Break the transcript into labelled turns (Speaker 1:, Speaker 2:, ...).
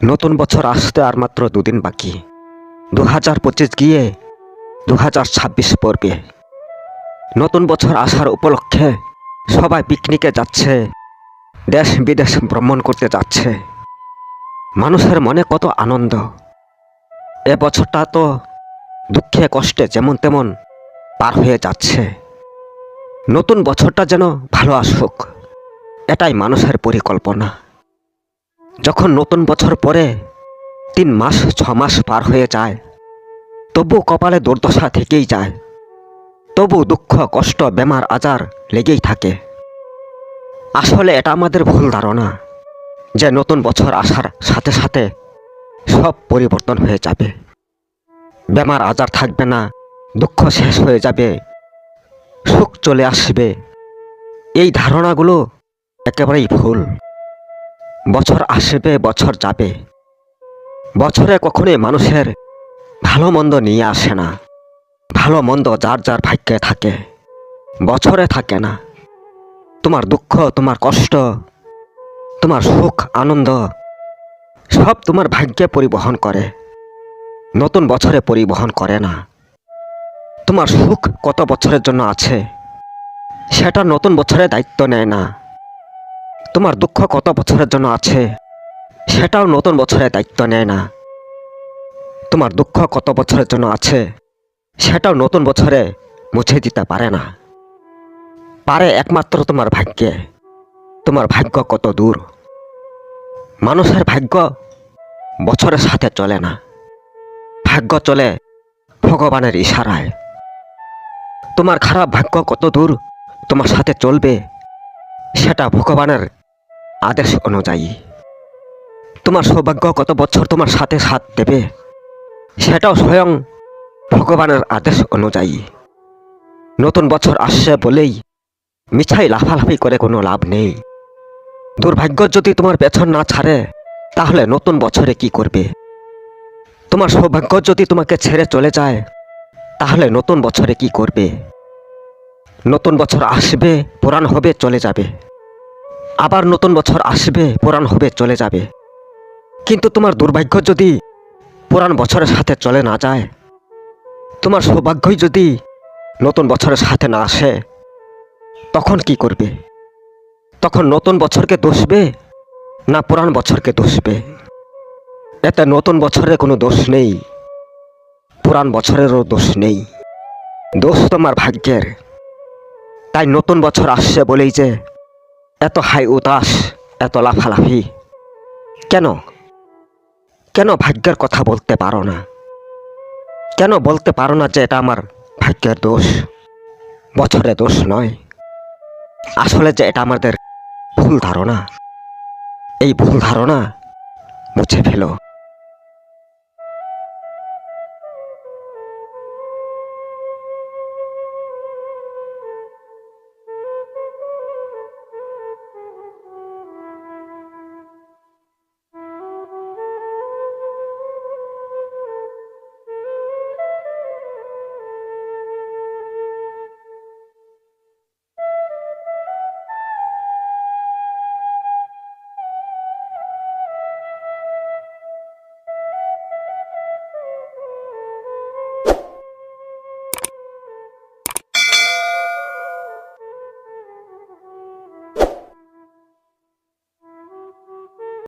Speaker 1: নতুন বছর আসতে আর মাত্র দুদিন বাকি। 2025 গিয়ে 2026 পড়বে। নতুন বছর আসার উপলক্ষে সবাই পিকনিকে যাচ্ছে, দেশ বিদেশ ভ্রমণ করতে যাচ্ছে। মানুষের মনে কত আনন্দ। এ বছরটা তো দুঃখে কষ্টে যেমন তেমন পার হয়ে যাচ্ছে। নতুন বছরটা যেন ভালো আসুক, এটাই মানুষের পরিকল্পনা। যখন নতুন বছর পরে 3 মাস 6 মাস পার হয়ে যায়, তবু কপালে দুর্দশা থেকেই যায়, তবু দুঃখ কষ্ট বেমার আজার লেগেই থাকে। আসলে এটা আমাদের ভুল ধারণা যে নতুন বছর আসার সাথে সাথে সব পরিবর্তন হয়ে যাবে, বেমার আজার থাকবে না, দুঃখ শেষ হয়ে যাবে, সুখ চলে আসবে। এই ধারণাগুলো একেবারেই ভুল। বছর আসবে, বছর যাবে। বছরে কখনোই মানুষের ভালো মন্দ নিয়ে আসে না। ভালো মন্দ যার যার ভাগ্যে থাকে, বছরে থাকে না। তোমার দুঃখ, তোমার কষ্ট, তোমার সুখ আনন্দ সব তোমার ভাগ্যে পরিবহন করে, নতুন বছরে পরিবহন করে না। তোমার সুখ কত বছরের জন্য আছে সেটা নতুন বছরে দায়িত্ব নেয় না। তোমার দুঃখ কত বছরের জন্য আছে সেটাও নতুন বছরে দায়িত্ব নেয় না। তোমার দুঃখ কত বছরের জন্য আছে সেটাও নতুন বছরে মুছে দিতে পারে না। পারে একমাত্র তোমার ভাগ্যে। তোমার ভাগ্য কত দূর। মানুষের ভাগ্য বছরের সাথে চলে না, ভাগ্য চলে ভগবানের ইশারায়। তোমার খারাপ ভাগ্য কত দূর তোমার সাথে চলবে সেটা ভগবানের আদেশ অনুযায়ী। তোমার সৌভাগ্য কত বছর তোমার সাথে সাথ দেবে সেটাও স্বয়ং ভগবানের আদেশ অনুযায়ী। নতুন বছর আসছে বলেই মিছাই লাফালাফি করে কোনো লাভ নেই। দুর্ভাগ্য যদি তোমার পেছন না ছাড়ে তাহলে নতুন বছরে কি করবে? তোমার সৌভাগ্য যদি তোমাকে ছেড়ে চলে যায় তাহলে নতুন বছরে কি করবে? নতুন বছর আসবে, পুরাণ হবে, চলে যাবে। আবার নতুন বছর আসবে, পুরাণ হবে, চলে যাবে। কিন্তু তোমার দুর্ভাগ্য যদি পুরাণ বছরের সাথে চলে না যায়, তোমার সৌভাগ্যই যদি নতুন বছরের সাথে না আসে, তখন কি করবে? তখন নতুন বছরকে দোষবে না পুরাণ বছরকে দোষবে? এতে নতুন বছরের কোনো দোষ নেই, পুরাণ বছরেরও দোষ নেই। দোষ তোমার ভাগ্যের। তাই নতুন বছর আসছে বলেই যে এত হাই উতাস, এত লাফালাফি কেন? কেন ভাগ্যের কথা বলতে পারো না? কেন বলতে পারো না যে এটা আমার ভাগ্যের দোষ, বছরের দোষ নয়? আসলে যে এটা আমাদের ভুল ধারণা। এই ভুল ধারণা মুছে ফেলো।